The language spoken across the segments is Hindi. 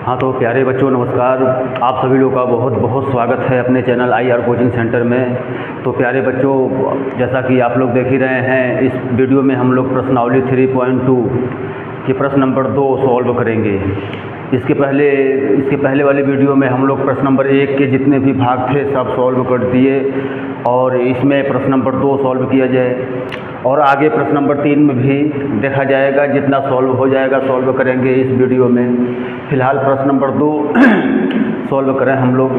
हाँ तो प्यारे बच्चों नमस्कार। आप सभी लोगों का बहुत बहुत स्वागत है अपने चैनल IR कोचिंग सेंटर में। तो प्यारे बच्चों, जैसा कि आप लोग देख ही रहे हैं, इस वीडियो में हम लोग प्रश्नावली 3.2 के प्रश्न नंबर 2 सॉल्व करेंगे। इसके पहले वाले वीडियो में हम लोग प्रश्न नंबर 1 के जितने भी भाग थे सब सॉल्व कर दिए और इसमें प्रश्न नंबर 2 सॉल्व किया जाए और आगे प्रश्न नंबर 3 में भी देखा जाएगा। जितना सॉल्व हो जाएगा सॉल्व करेंगे इस वीडियो में। फ़िलहाल प्रश्न नंबर 2 सॉल्व करें हम लोग।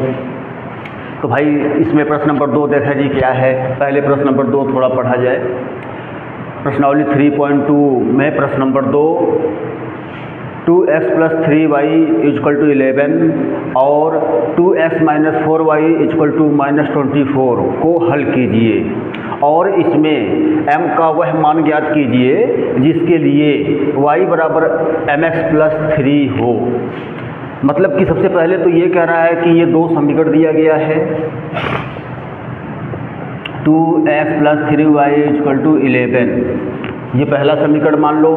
तो भाई इसमें प्रश्न नंबर 2 देखा जी क्या है। पहले प्रश्न नंबर 2 थोड़ा पढ़ा जाए। प्रश्नावली 3.2 में प्रश्न नंबर 2, 2x + 3y = 11 और 2x - 4y = -24 को हल कीजिए और इसमें m का वह मान ज्ञात कीजिए जिसके लिए y बराबर mx + 3 हो। मतलब कि सबसे पहले तो ये कह रहा है कि ये 2 समीकरण दिया गया है, 2x + 3y = 11, ये पहला समीकरण मान लो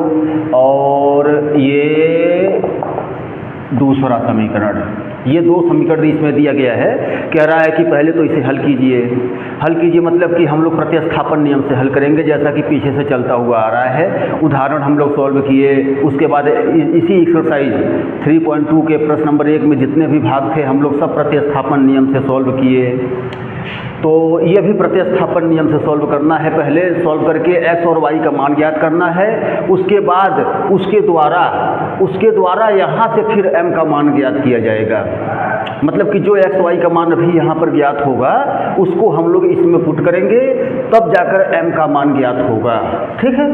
और ये दूसरा समीकरण। ये 2 समीकरण इसमें दिया गया है। कह रहा है कि पहले तो इसे हल कीजिए मतलब कि हम लोग प्रतिस्थापन नियम से हल करेंगे, जैसा कि पीछे से चलता हुआ आ रहा है। उदाहरण हम लोग सॉल्व किए, उसके बाद इसी एक्सरसाइज 3.2 के प्रश्न नंबर 1 में जितने भी भाग थे हम लोग सब प्रतिस्थापन नियम से सॉल्व किए। तो ये भी प्रतिस्थापन नियम से सॉल्व करना है। पहले सॉल्व करके x और y का मान ज्ञात करना है, उसके बाद उसके द्वारा यहाँ से फिर m का मान ज्ञात किया जाएगा। मतलब कि जो x y का मान अभी यहाँ पर ज्ञात होगा उसको हम लोग इसमें पुट करेंगे, तब जाकर m का मान ज्ञात होगा। ठीक है।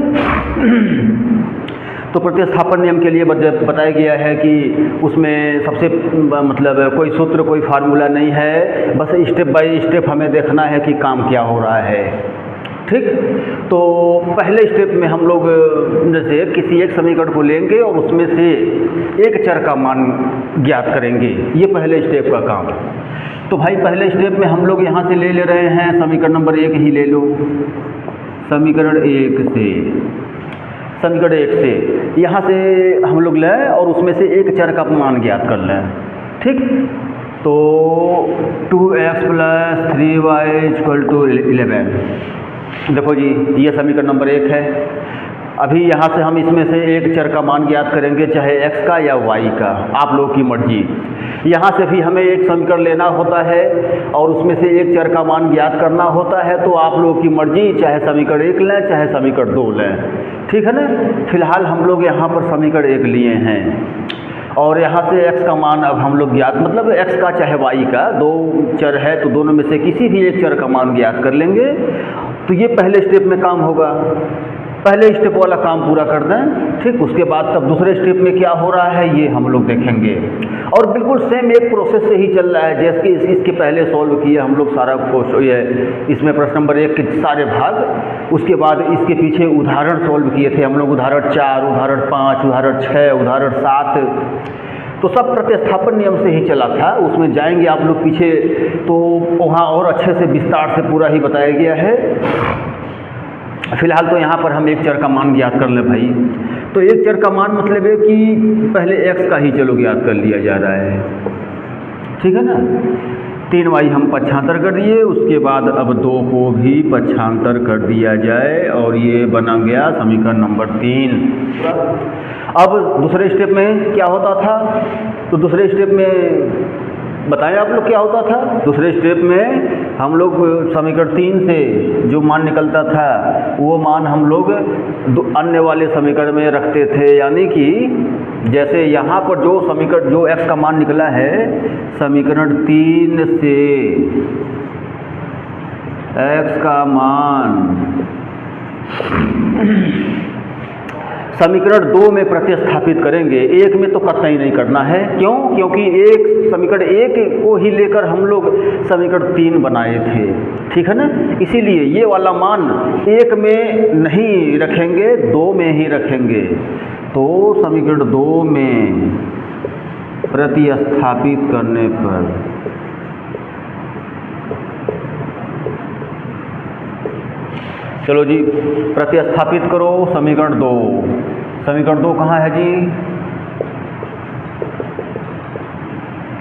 तो प्रतिस्थापन नियम के लिए बताया गया है कि उसमें सबसे मतलब कोई सूत्र कोई फार्मूला नहीं है, बस स्टेप बाय स्टेप हमें देखना है कि काम क्या हो रहा है। ठीक। तो पहले स्टेप में हम लोग जैसे किसी एक समीकरण को लेंगे और उसमें से एक चर का मान ज्ञात करेंगे। ये पहले स्टेप का काम। तो भाई पहले स्टेप में हम लोग यहाँ से ले रहे हैं समीकरण नंबर 1 ही ले लो। समीकरण 1 से यहाँ से हम लोग लें और उसमें से एक चर का मान ज्ञात कर लें। ठीक। तो 2x + 3y = 11। देखो जी, ये समीकरण नंबर 1 है। अभी यहाँ से हम इसमें से एक चर का मान ज्ञात करेंगे, चाहे x का या y का, आप लोगों की मर्जी। यहाँ से भी हमें एक समीकरण लेना होता है और उसमें से एक चर का मान ज्ञात करना होता है। तो आप लोगों की मर्जी, चाहे समीकरण 1 लें चाहे समीकरण 2 लें। ठीक है ना। फिलहाल हम लोग यहाँ पर समीकरण 1 लिए हैं और यहाँ से x का मान अब हम लोग ज्ञात, मतलब x का चाहे y का, 2 चर है तो दोनों में से किसी भी एक चर का मान ज्ञात कर लेंगे। तो ये पहले स्टेप में काम होगा। पहले स्टेप वाला काम पूरा कर दें। ठीक। उसके बाद तब दूसरे स्टेप में क्या हो रहा है ये हम लोग देखेंगे। और बिल्कुल सेम एक प्रोसेस से ही चल रहा है जैसे इसके पहले सॉल्व किए हम लोग सारा ये इसमें प्रश्न नंबर 1 के सारे भाग। उसके बाद इसके पीछे उदाहरण सॉल्व किए थे हम लोग, उदाहरण 4, उदाहरण 5, उदाहरण 6, उदाहरण 7। तो सब प्रतिस्थापन नियम से ही चला था। उसमें जाएंगे आप लोग पीछे तो वहाँ और अच्छे से विस्तार से पूरा ही बताया गया है। फिलहाल तो यहाँ पर हम एक चर का मान ज्ञात कर लें भाई। तो एक चर का मान मतलब है कि पहले x का ही चलो ज्ञात कर लिया जा रहा है। ठीक है ना। 3y हम पक्षांतर कर दिए, उसके बाद अब 2 को भी पक्षांतर कर दिया जाए और ये बना गया समीकरण नंबर 3। अब दूसरे स्टेप में क्या होता था, तो दूसरे स्टेप में बताएं आप लोग क्या होता था। दूसरे स्टेप में हम लोग समीकरण 3 से जो मान निकलता था वो मान हम लोग अन्य वाले समीकरण में रखते थे। यानी कि जैसे यहाँ पर जो समीकरण जो x का मान निकला है समीकरण 3 से x का मान समीकरण 2 में प्रतिस्थापित करेंगे। 1 में तो कतई नहीं करना है। क्यों? क्योंकि एक समीकरण 1 को ही लेकर हम लोग समीकरण 3 बनाए थे। ठीक है ना। इसीलिए ये वाला मान 1 में नहीं रखेंगे, 2 में ही रखेंगे। तो समीकरण 2 में प्रतिस्थापित करने पर चलो जी प्रतिस्थापित करो समीकरण 2। समीकरण 2 कहाँ है जी?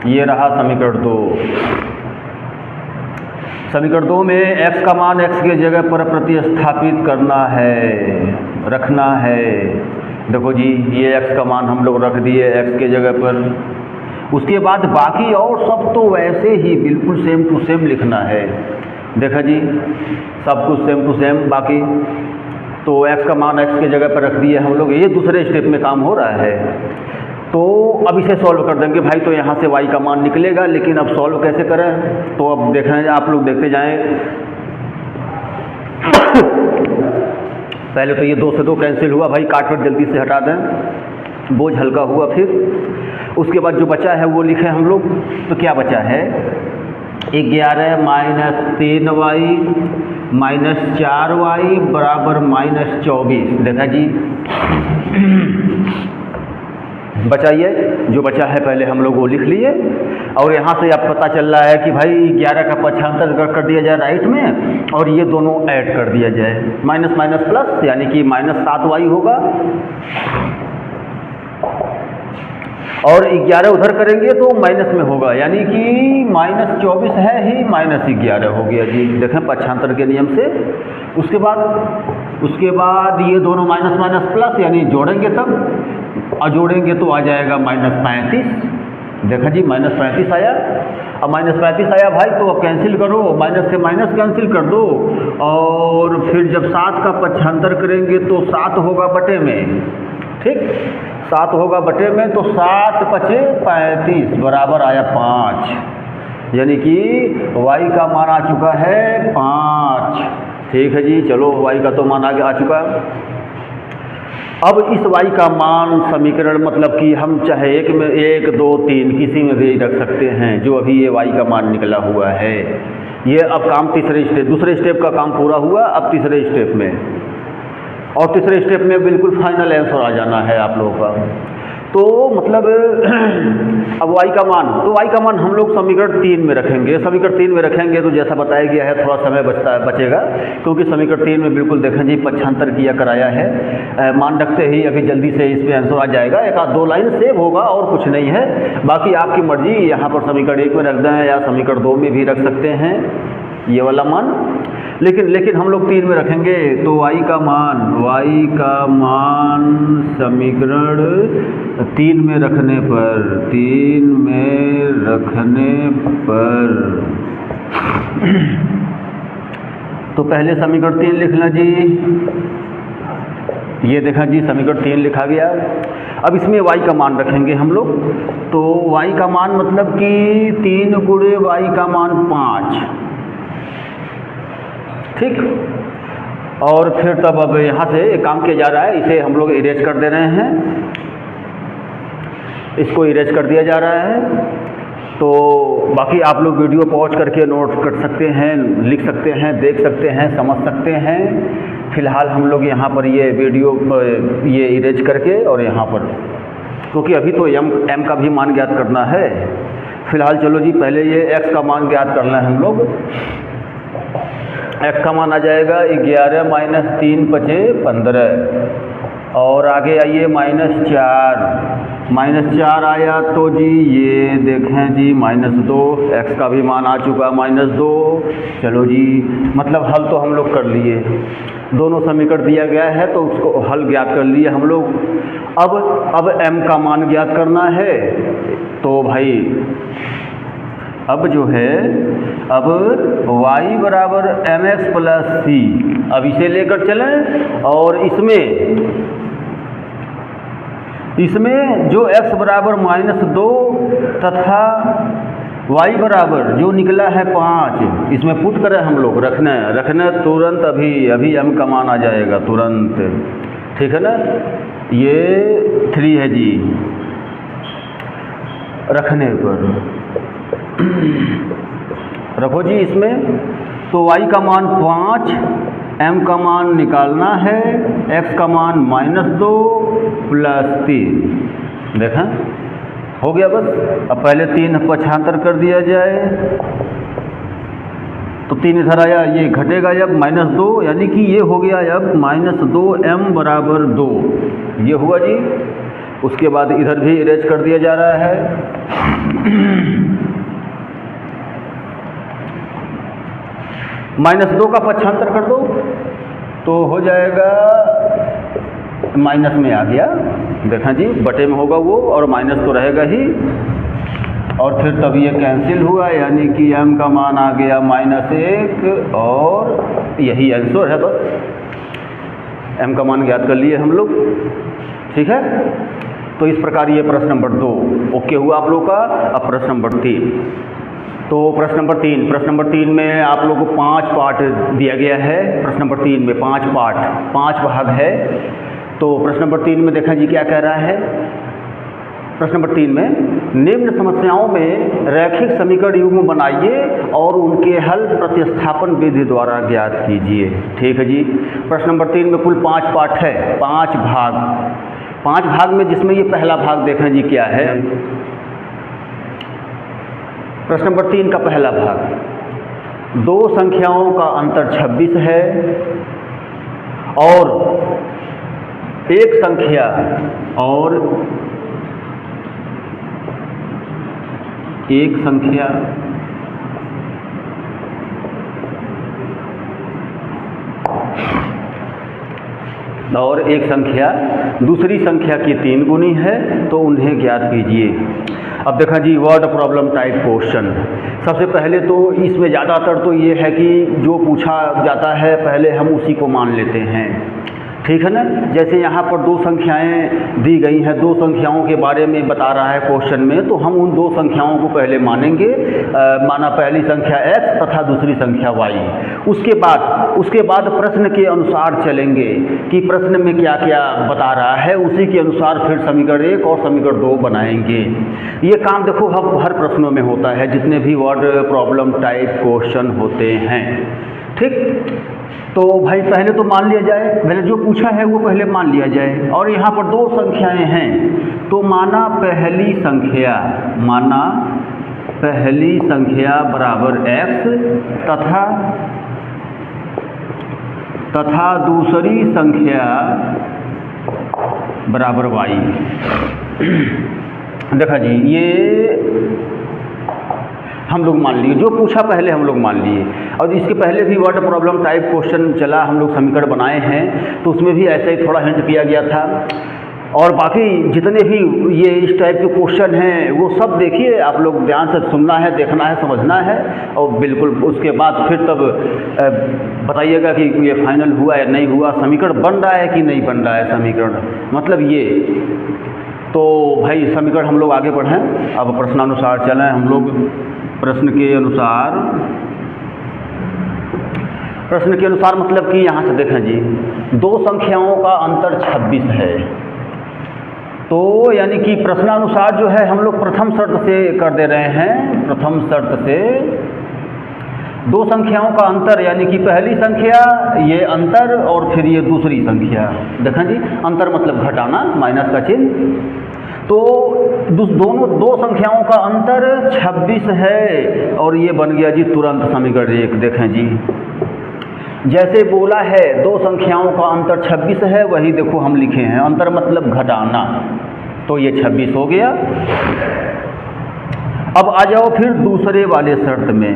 ये रहा समीकरण 2। समीकरण 2 में x का मान x के जगह पर प्रतिस्थापित करना है, रखना है। देखो जी, ये x का मान हम लोग रख दिए x के जगह पर। उसके बाद बाकी और सब तो वैसे ही बिल्कुल सेम टू सेम लिखना है। देखा जी, सब कुछ सेम टू सेम। बाकी तो x का मान x के जगह पर रख दिए हम लोग। ये दूसरे स्टेप में काम हो रहा है। तो अब इसे सॉल्व कर देंगे भाई। तो यहाँ से y का मान निकलेगा, लेकिन अब सॉल्व कैसे करें तो अब देखें, आप लोग देखते जाएं। पहले तो ये 2 से 2 कैंसिल हुआ भाई, काट जल्दी से हटा दें, बोझ हल्का हुआ। फिर उसके बाद जो बचा है वो लिखें हम लोग। तो क्या बचा है, 11 माइनस 3y माइनस 4y बराबर माइनस 24। देखा जी, बचाइए, जो बचा है पहले हम लोग वो लिख लिए। और यहाँ से अब पता चल रहा है कि भाई 11 का पक्षांतर कर दिया जाए राइट में, और ये दोनों ऐड कर दिया जाए, माइनस माइनस प्लस, यानी कि माइनस 7y होगा। और 11 उधर करेंगे तो माइनस में होगा, यानी कि माइनस 24 है ही, माइनस 11 हो गया जी। देखें पक्षांतर के नियम से। उसके बाद ये दोनों माइनस माइनस प्लस, यानी जोड़ेंगे तब, और जोड़ेंगे तो आ जाएगा माइनस 35। देखा जी, माइनस 35 आया। अब माइनस 35 आया भाई, तो अब कैंसिल करो, माइनस से माइनस कैंसिल कर दो। और फिर जब 7 का पक्षांतर करेंगे तो 7 होगा बटे में, ठीक, 7 होगा बटे में। तो 7 पचे 35 बराबर आया 5, यानी कि y का मान आ चुका है 5। ठीक है जी, चलो y का तो मान आगे आ चुका। अब इस y का मान समीकरण, मतलब कि हम चाहे 1 में 1 2 3 किसी में भी रख सकते हैं, जो अभी ये y का मान निकला हुआ है। ये अब काम तीसरे स्टेप, दूसरे स्टेप का काम पूरा हुआ। अब तीसरे स्टेप में, और तीसरे स्टेप में बिल्कुल फाइनल आंसर आ जाना है आप लोगों का। तो मतलब अब y का मान, तो y का मान हम लोग समीकरण 3 में रखेंगे। समीकरण 3 में रखेंगे तो जैसा बताया गया है, थोड़ा समय बचेगा, क्योंकि समीकरण 3 में बिल्कुल देखें जी पक्षांतर किया कराया है। मान रखते ही अभी जल्दी से इस पर आंसर आ जाएगा। 1-2 लाइन सेव होगा और कुछ नहीं है, बाकी आपकी मर्जी। यहाँ पर समीकरण 1 में रख दें या समीकरण 2 में भी रख सकते हैं ये वाला मान, लेकिन हम लोग 3 में रखेंगे। तो y का मान समीकरण 3 में रखने पर तो पहले समीकरण 3 लिखना जी। ये देखा जी, समीकरण 3 लिखा गया। अब इसमें y का मान रखेंगे हम लोग। तो y का मान मतलब कि 3 गुणे y का मान 5, ठीक। और फिर तब अब यहाँ से एक काम किया जा रहा है, इसे हम लोग इरेज कर दे रहे हैं, इसको इरेज कर दिया जा रहा है। तो बाकी आप लोग वीडियो पॉज करके नोट कर सकते हैं, लिख सकते हैं, देख सकते हैं, समझ सकते हैं। फिलहाल हम लोग यहाँ पर ये वीडियो ये इरेज करके, और यहाँ पर क्योंकि अभी तो m का भी मान ज्ञात करना है। फिलहाल चलो जी, पहले ये x का मान ज्ञात करना है हम लोग। x का मान आ जाएगा 11 माइनस 3 पचे 15, और आगे आइए माइनस 4 आया तो जी ये देखें जी -2। x का भी मान आ चुका -2। चलो जी, मतलब हल तो हम लोग कर लिए, दोनों समीकरण दिया गया है तो उसको हल ज्ञात कर लिए हम लोग। अब m का मान ज्ञात करना है। तो भाई अब जो है, अब y बराबर mx प्लस c, अब इसे लेकर चलें। और इसमें जो x बराबर -2 तथा y बराबर जो निकला है 5, इसमें पुट करें हम लोग, रखने तुरंत अभी m का मान आ जाएगा तुरंत, ठीक है ना। ये 3 है जी, रखने पर रखो जी इसमें। तो y का मान 5, m का मान निकालना है, x का मान -2 प्लस 3। देखें हो गया बस। अब पहले 3 पक्षांतर कर दिया जाए, तो 3 इधर आया, ये घटेगा अब -2, यानी कि ये हो गया अब -2m बराबर 2, ये हुआ जी। उसके बाद इधर भी इरेज कर दिया जा रहा है। -2 का पक्षांतर कर दो तो हो जाएगा, माइनस में आ गया, देखा जी, बटे में होगा वो, और माइनस तो रहेगा ही, और फिर तब ये कैंसिल हुआ, यानी कि m का मान आ गया -1, और यही आंसर है। बस m का मान ज्ञात कर लिए हम लोग, ठीक है। तो इस प्रकार ये प्रश्न नंबर 2 ओके हुआ आप लोग का। अब प्रश्न नंबर 3, तो प्रश्न नंबर 3 में आप लोगों को 5 पार्ट दिया गया है। प्रश्न नंबर 3 में 5 पार्ट, 5 भाग है। तो प्रश्न नंबर 3 में देखा जी क्या कह रहा है। प्रश्न नंबर 3 में निम्न समस्याओं में रैखिक समीकरण युग्म बनाइए और उनके हल प्रतिस्थापन विधि द्वारा ज्ञात कीजिए। ठीक है जी। प्रश्न नंबर 3 में कुल 5 पार्ट है, 5 भाग में, जिसमें ये पहला भाग देखें जी क्या है। प्रश्न नंबर 3 का पहला भाग, 2 संख्याओं का अंतर 26 है और एक संख्या दूसरी संख्या की 3 गुनी है, तो उन्हें ज्ञात कीजिए। अब देखा जी, वर्ड प्रॉब्लम टाइप क्वेश्चन। सबसे पहले तो इसमें ज़्यादातर तो ये है कि जो पूछा जाता है पहले हम उसी को मान लेते हैं, ठीक है ना। जैसे यहाँ पर 2 संख्याएं दी गई हैं, 2 संख्याओं के बारे में बता रहा है क्वेश्चन में, तो हम उन 2 संख्याओं को पहले मानेंगे। माना पहली संख्या x तथा दूसरी संख्या y। उसके बाद प्रश्न के अनुसार चलेंगे कि प्रश्न में क्या क्या बता रहा है, उसी के अनुसार फिर समीकरण 1 और समीकरण 2 बनाएंगे। ये काम देखो हर प्रश्नों में होता है, जितने भी वर्ड प्रॉब्लम टाइप क्वेश्चन होते हैं, ठीक। तो भाई पहले तो मान लिया जाए, पहले जो पूछा है वो पहले मान लिया जाए। और यहाँ पर 2 संख्याएं हैं, तो माना पहली संख्या बराबर x तथा दूसरी संख्या बराबर y। देखा जी, ये हम लोग मान लिए, जो पूछा पहले हम लोग मान लिए। और इसके पहले भी वर्ड प्रॉब्लम टाइप क्वेश्चन चला, हम लोग समीकरण बनाए हैं, तो उसमें भी ऐसे ही थोड़ा हिंट किया गया था। और बाकी जितने भी ये इस टाइप के क्वेश्चन हैं वो सब देखिए, आप लोग ध्यान से सुनना है, देखना है, समझना है, और बिल्कुल उसके बाद फिर तब बताइएगा कि ये फाइनल हुआ या नहीं हुआ, समीकरण बन रहा है कि नहीं बन रहा है समीकरण, मतलब ये। तो भाई समीकरण हम लोग आगे बढ़ें, अब प्रश्नानुसार चलें हम लोग। प्रश्न के अनुसार मतलब कि यहाँ से देखें जी, 2 संख्याओं का अंतर 26 है, तो यानी कि प्रश्नानुसार जो है हम लोग प्रथम शर्त से कर दे रहे हैं। प्रथम शर्त से 2 संख्याओं का अंतर, यानी कि पहली संख्या ये अंतर और फिर ये दूसरी संख्या, देखें जी, अंतर मतलब घटाना, माइनस का चिन्ह। तो दोनों 2 संख्याओं का अंतर 26 है और ये बन गया जी तुरंत समीकरण 1। देखें जी, जैसे बोला है 2 संख्याओं का अंतर 26 है, वही देखो हम लिखे हैं, अंतर मतलब घटाना, तो ये 26 हो गया। अब आ जाओ फिर दूसरे वाले शर्त में।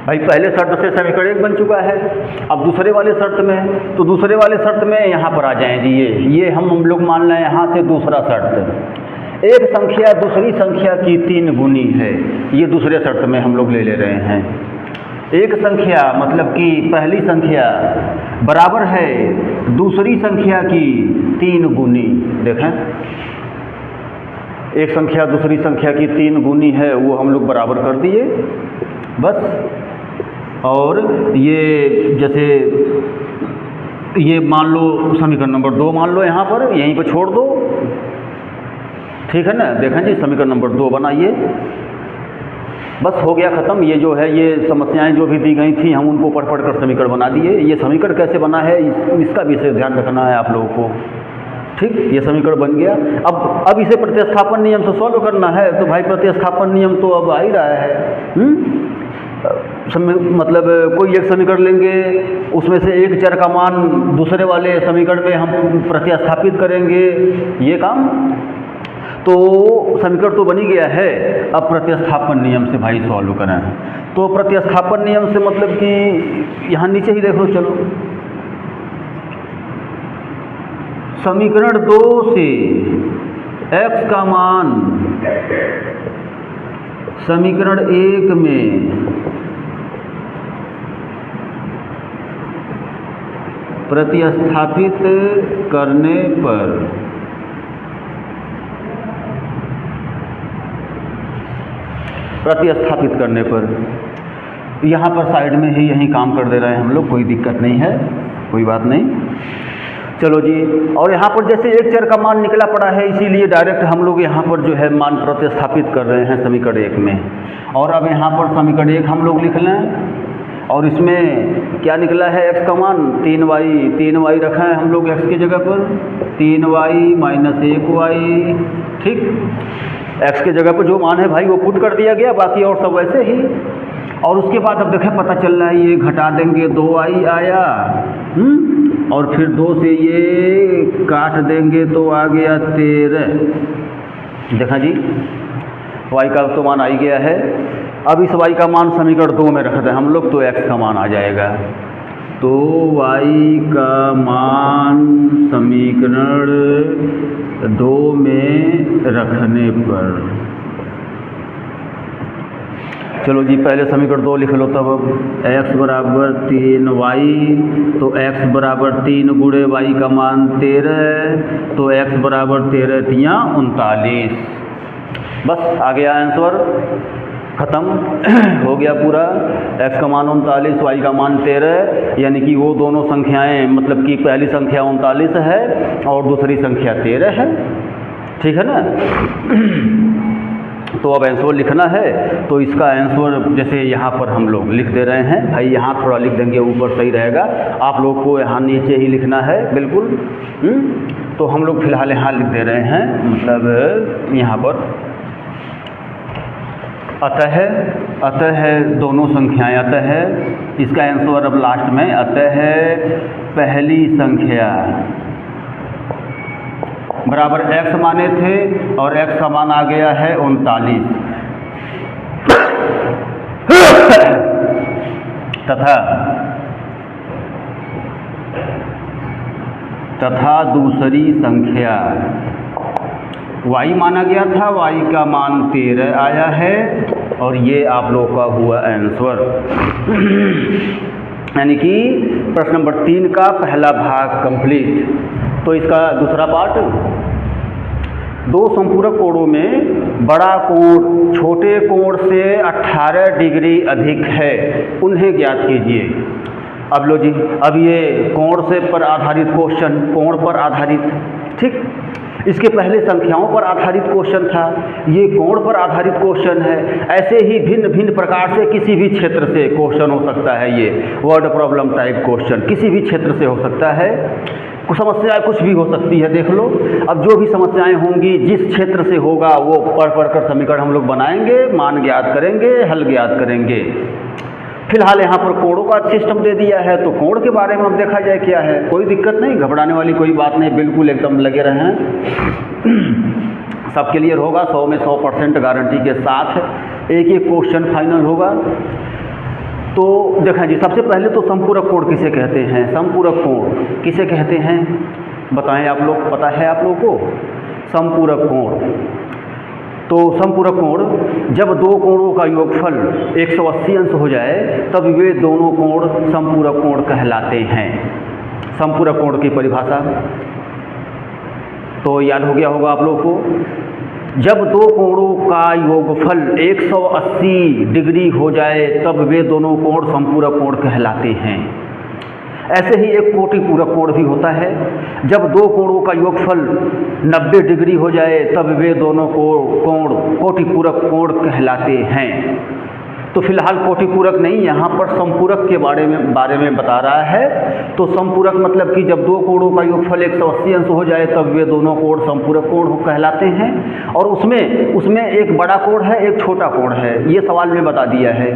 भाई पहले शर्त से समीकरण 1 बन चुका है, अब दूसरे वाले शर्त में, तो दूसरे वाले शर्त में यहाँ पर आ जाएं जी, ये हम लोग मान लें यहाँ से दूसरा शर्त, एक संख्या दूसरी संख्या की 3 गुनी है, ये दूसरे शर्त में हम लोग ले रहे हैं। एक संख्या मतलब कि पहली संख्या बराबर है दूसरी संख्या की 3 गुनी। देखें, एक संख्या दूसरी संख्या की 3 गुनी है, वो हम लोग बराबर कर दिए बस। और ये जैसे ये मान लो समीकरण नंबर 2 मान लो, यहाँ पर यहीं पर छोड़ दो, ठीक है ना। देखें जी, समीकरण नंबर 2 बनाइए, बस हो गया ख़त्म। ये जो है ये समस्याएं जो भी दी गई थी हम उनको पढ़ कर समीकरण बना दिए। ये समीकरण कैसे बना है इसका भी ध्यान रखना है आप लोगों को, ठीक। ये समीकरण बन गया। अब इसे प्रतिस्थापन नियम से सॉल्व करना है, तो भाई प्रतिस्थापन नियम तो अब आ ही रहा है। मतलब कोई एक समीकरण लेंगे, उसमें से एक चर का मान दूसरे वाले समीकरण में हम प्रतिस्थापित करेंगे, ये काम। तो समीकरण तो बनी गया है, अब प्रतिस्थापन नियम से भाई सॉल्व करें। तो प्रतिस्थापन नियम से मतलब कि यहाँ नीचे ही देख लो, चलो समीकरण 2 से x का मान समीकरण 1 में प्रतिस्थापित करने पर यहाँ पर साइड में ही यही काम कर दे रहे हैं हम लोग, कोई दिक्कत नहीं है, कोई बात नहीं। चलो जी, और यहाँ पर जैसे एक चर का मान निकला पड़ा है, इसीलिए डायरेक्ट हम लोग यहाँ पर जो है मान प्रतिस्थापित कर रहे हैं समीकरण 1 में। और अब यहाँ पर समीकरण 1 हम लोग लिख लें, और इसमें क्या निकला है x का मान 3y रखा है हम लोग x की जगह पर, 3y माइनस 1y, ठीक। x के जगह पर जो मान है भाई वो पुट कर दिया गया, बाकी और सब वैसे ही। और उसके बाद अब देखें पता चल रहा है, ये घटा देंगे 2y आया, और फिर 2 से ये काट देंगे तो आ गया 13। देखा जी, y का तो मान आ ही गया है। अब इस y का मान समीकरण 2 में रख दें हम लोग, तो x का मान आ जाएगा। तो y का मान समीकरण 2 में रखने पर, चलो जी पहले समीकरण 2 लिख लो। तब x बराबर 3y, तो x बराबर 3 गुणे y का मान 13, तो x बराबर 13 तियाँ 39। बस आ गया आंसर, ख़त्म हो गया पूरा। x का मान 39, y का मान 13, यानी कि वो दोनों संख्याएं, मतलब कि पहली संख्या 39 है और दूसरी संख्या 13 है, ठीक है ना। तो अब आंसर लिखना है, तो इसका आंसर जैसे यहाँ पर हम लोग लिख दे रहे हैं भाई, यहाँ थोड़ा लिख देंगे ऊपर सही रहेगा, आप लोग को यहाँ नीचे ही लिखना है बिल्कुल। तो हम लोग फिलहाल यहाँ लिख दे रहे हैं, मतलब यहाँ पर अतः दोनों संख्याएं, अतः इसका आंसर अब लास्ट में, अतः पहली संख्या बराबर x माने थे और x का मान आ गया है 39, तथा दूसरी संख्या y माना गया था, y का मान 13 आया है, और ये आप लोग का हुआ आंसर। यानी कि प्रश्न नंबर 3 का पहला भाग कंप्लीट। तो इसका दूसरा पार्ट, दो संपूरक कोणों में बड़ा कोण छोटे कोण से 18 डिग्री अधिक है, उन्हें ज्ञात कीजिए। अब लो जी, अब ये कोण से पर आधारित क्वेश्चन, कोण पर आधारित, ठीक। इसके पहले संख्याओं पर आधारित क्वेश्चन था, ये कोण पर आधारित क्वेश्चन है। ऐसे ही भिन्न भिन्न प्रकार से किसी भी क्षेत्र से क्वेश्चन हो सकता है, ये वर्ड प्रॉब्लम टाइप क्वेश्चन किसी भी क्षेत्र से हो सकता है। समस्याएं कुछ भी हो सकती है, देख लो। अब जो भी समस्याएं होंगी जिस क्षेत्र से होगा वो पढ़ कर समीकरण हम लोग बनाएंगे, मान ज्ञात करेंगे, हल ज्ञात करेंगे। फिलहाल यहाँ पर कोणों का सिस्टम दे दिया है, तो कोण के बारे में अब देखा जाए क्या है। कोई दिक्कत नहीं, घबराने वाली कोई बात नहीं, बिल्कुल एकदम लगे रहें, सब क्लियर होगा। 100 में 100% गारंटी के साथ एक एक क्वेश्चन फाइनल होगा। तो देखें जी, सबसे पहले तो समपूरक कोण किसे कहते हैं, समपूरक कोण किसे कहते हैं बताएं आप लोग, पता है आप लोगों को? समपूरक कोण, तो समपूरक कोण जब दो कोणों का योगफल 180 अंश हो जाए तब वे दोनों कोण समपूरक कोण कहलाते हैं। समपूरक कोण की परिभाषा तो याद हो गया होगा आप लोगों को, जब दो कोणों का योगफल 180 डिग्री हो जाए तब वे दोनों कोण समपूरक कोण कहलाते हैं। ऐसे ही एक कोटिपूरक कोण भी होता है, जब दो कोणों का योगफल 90 डिग्री हो जाए तब वे दोनों कोण कोटिपूरक कोण कहलाते हैं। तो फिलहाल कोटिपूरक नहीं, यहाँ पर समपूरक के बारे में बता रहा है। तो समपूरक मतलब कि जब दो कोणों का योगफल 180 अंश हो जाए तब वे दोनों कोण समपूरक कोण कहलाते हैं। और उसमें एक बड़ा कोण है, एक छोटा कोण है, ये सवाल में बता दिया है।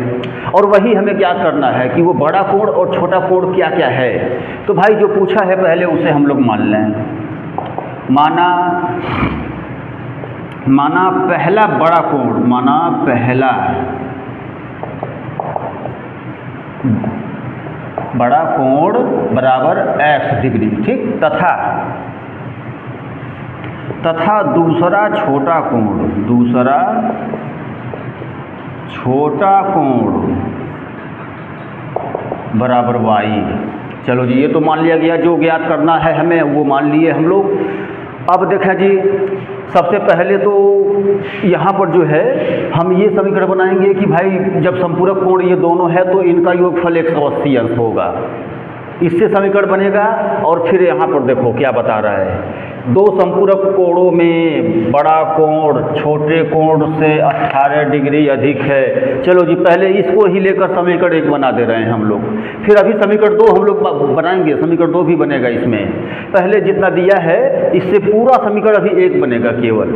और वही हमें क्या करना है कि वो बड़ा कोण और छोटा कोण क्या क्या है। तो भाई जो पूछा है पहले उसे हम लोग मान लें। माना पहला बड़ा कोण, माना पहला बड़ा कोण बराबर x डिग्री, ठीक। तथा दूसरा छोटा कोण बराबर y। चलो जी, ये तो मान लिया गया, जो ज्ञात करना है हमें वो मान लिए हम लोग। अब देखें जी, सबसे पहले तो यहाँ पर जो है हम ये समीकरण बनाएंगे कि भाई जब संपूरक कोण ये दोनों है तो इनका योगफल 180 अंश होगा, इससे समीकरण बनेगा। और फिर यहाँ पर देखो क्या बता रहा है, दो संपूरक कोणों में बड़ा कोण छोटे कोण से 18 डिग्री अधिक है। चलो जी, पहले इसको ही लेकर समीकरण 1 बना दे रहे हैं हम लोग, फिर अभी समीकरण 2 हम लोग बनाएंगे, समीकरण 2 भी बनेगा इसमें। पहले जितना दिया है इससे पूरा समीकरण अभी 1 बनेगा केवल।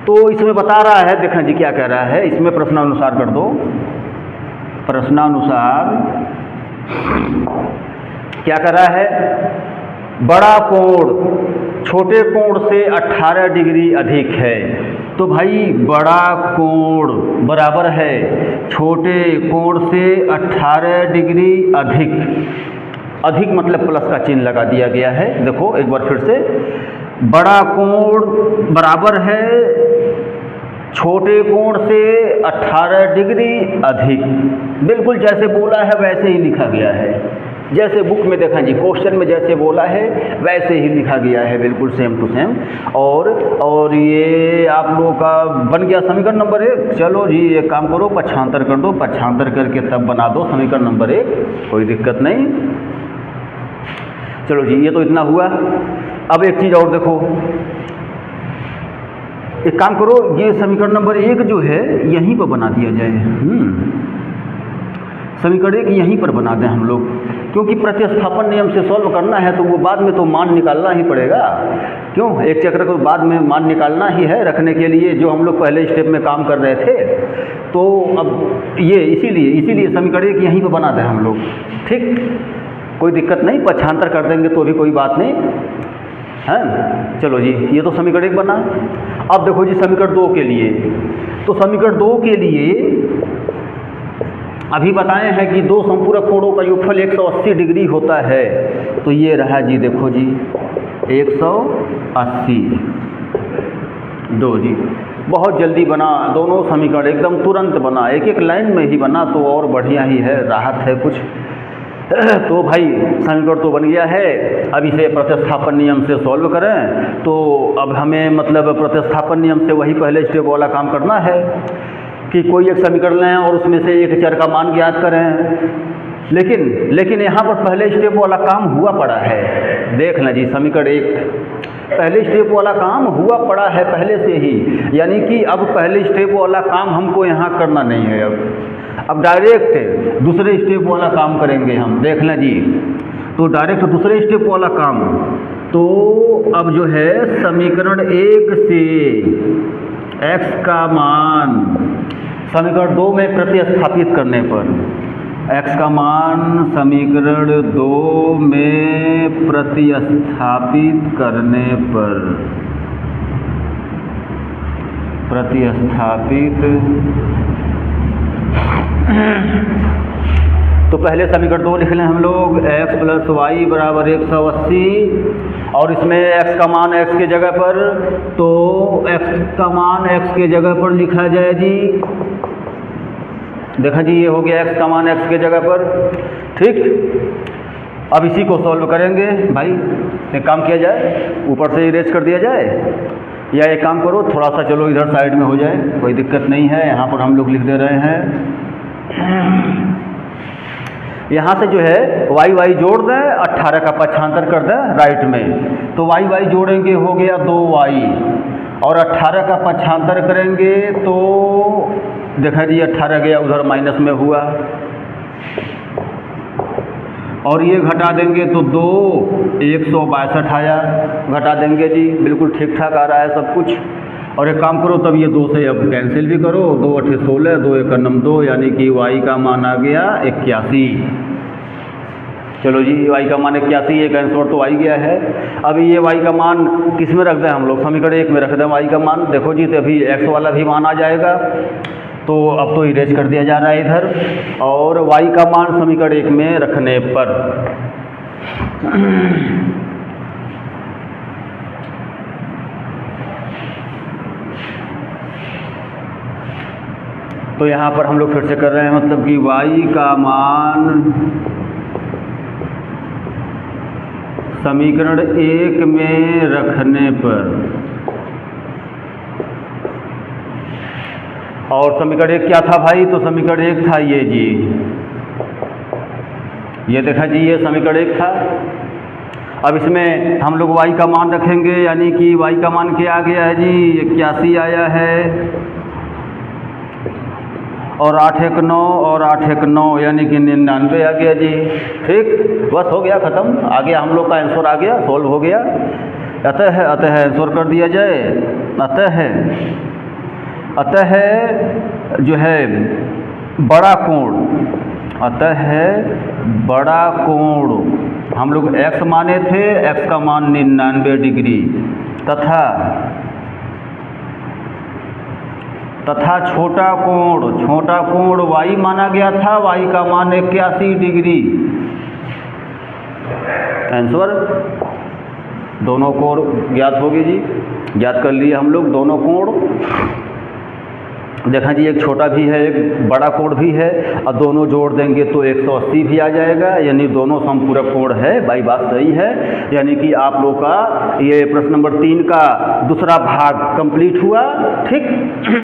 तो इसमें बता रहा है, देखें जी क्या कह रहा है, इसमें प्रश्नानुसार कर दो। प्रश्नानुसार क्या कर रहा है, बड़ा कोण छोटे कोण से 18 डिग्री अधिक है। तो भाई बड़ा कोण बराबर है छोटे कोण से 18 डिग्री अधिक। अधिक मतलब प्लस का चिन्ह लगा दिया गया है। देखो एक बार फिर से, बड़ा कोण बराबर है छोटे कोण से 18 डिग्री अधिक। बिल्कुल जैसे बोला है वैसे ही लिखा गया है, जैसे बुक में देखा जी, क्वेश्चन में जैसे बोला है वैसे ही लिखा गया है, बिल्कुल सेम टू सेम। और ये आप लोगों का बन गया समीकरण नंबर 1। चलो जी, एक काम करो, पक्षांतर कर दो, पक्षांतर करके तब बना दो समीकरण नंबर 1, कोई दिक्कत नहीं। चलो जी, ये तो इतना हुआ। अब एक चीज़ और देखो, एक काम करो, ये समीकरण नंबर 1 जो है यहीं पर बना दिया जाए। समीकरण 1 यहीं पर बना दें हम लोग, क्योंकि प्रतिस्थापन नियम से सॉल्व करना है तो वो बाद में तो मान निकालना ही पड़ेगा। क्यों, एक चक्र को बाद में मान निकालना ही है रखने के लिए, जो हम लोग पहले स्टेप में काम कर रहे थे। तो अब ये इसीलिए समीकरण 1 यहीं पर बना दें हम लोग, ठीक, कोई दिक्कत नहीं, पक्षांतर कर देंगे तो भी कोई बात नहीं है। चलो जी, ये तो समीकरण 1 बना। अब देखो जी समीकरण 2 के लिए, तो समीकरण 2 के लिए अभी बताए हैं कि दो संपूरक कोणों का योगफल 180 डिग्री होता है। तो ये रहा जी, देखो जी 180 दो जी, बहुत जल्दी बना दोनों समीकरण, एकदम तुरंत बना, एक एक लाइन में ही बना, तो और बढ़िया ही है, राहत है कुछ। तो भाई समीकरण तो बन गया है, अब इसे प्रतिस्थापन नियम से सॉल्व करें। तो अब हमें मतलब प्रतिस्थापन नियम से वही पहले स्टेप वाला काम करना है कि कोई एक समीकरण लें और उसमें से एक चर का मान ज्ञात करें। लेकिन यहाँ पर पहले स्टेप वाला काम हुआ पड़ा है। देख लें जी, समीकरण 1 पहले स्टेप वाला काम हुआ पड़ा है पहले से ही, यानी कि अब पहले स्टेप वाला काम हमको यहाँ करना नहीं है। अब डायरेक्ट दूसरे स्टेप वाला काम करेंगे हम। देख लें जी, तो डायरेक्ट दूसरे स्टेप वाला काम, तो अब जो है समीकरण 1 से x का मान समीकरण 2 में प्रतिस्थापित करने पर, x का मान समीकरण 2 में प्रतिस्थापित करने पर, तो पहले समीकरण 2 लिख लें हम लोग, x + y बराबर 180, और इसमें x का मान x के जगह पर, तो x का मान x के जगह पर लिखा जाए जी। देखा जी, ये हो गया x का मान x के जगह पर, ठीक। अब इसी को सॉल्व करेंगे भाई। एक काम किया जाए, ऊपर से इरेज कर दिया जाए, या एक काम करो थोड़ा सा, चलो इधर साइड में हो जाए, कोई दिक्कत नहीं है। यहाँ पर हम लोग लिख दे रहे हैं, यहाँ से जो है y जोड़ दें, 18 का पक्षांतर कर दें राइट में, तो y जोड़ेंगे हो गया 2y, और 18 का पक्षांतर करेंगे तो देखा जी 18 गया उधर माइनस में हुआ, और ये घटा देंगे तो 2 162 आया, घटा देंगे जी, बिल्कुल ठीक ठाक आ रहा है सब कुछ। और एक काम करो, तब ये 2 से अब कैंसिल भी करो, 2 8 16, 2 1 9 2, यानी कि y का मान आ गया 81। चलो जी, y का मान 81, एक आंसर तो आ ही गया है। अभी ये y का मान किस में रख दें हम लोग, समीकरण 1 में रख दें y का मान। देखो जी, तो अभी x वाला भी मान आ जाएगा, तो अब तो इरेज कर दिया जा रहा है इधर, और y का मान समीकरण 1 में रखने पर तो यहाँ पर हम लोग फिर से कर रहे हैं, मतलब कि y का मान समीकरण 1 में रखने पर, और समीकरण 1 क्या था भाई, तो समीकरण 1 था ये जी, ये देखा जी, ये समीकरण 1 था। अब इसमें हम लोग y का मान रखेंगे, यानी कि y का मान क्या आ गया है जी, 81 आया है, और 8 1 9 और 8 1 9, यानी कि 99 आ गया जी। ठीक, बस हो गया, ख़त्म, आ गया हम लोग का आंसर, आ गया, सॉल्व हो गया। अतः आंसर कर दिया जाए। अतः जो है बड़ा कोण, अतः बड़ा कोण हम लोग x माने थे, x का मान 99 डिग्री, तथा छोटा कोण y माना गया था, y का मान 81 डिग्री। आंसर दोनों कोण ज्ञात होगी जी, ज्ञात कर लिए हम लोग दोनों कोण। देखा जी, एक छोटा भी है, एक बड़ा कोण भी है, और दोनों जोड़ देंगे तो 180 भी आ जाएगा, यानी दोनों समपूरक कोण है। भाई बात सही है, यानी कि आप लोग का ये प्रश्न नंबर 3 का दूसरा भाग कंप्लीट हुआ। ठीक।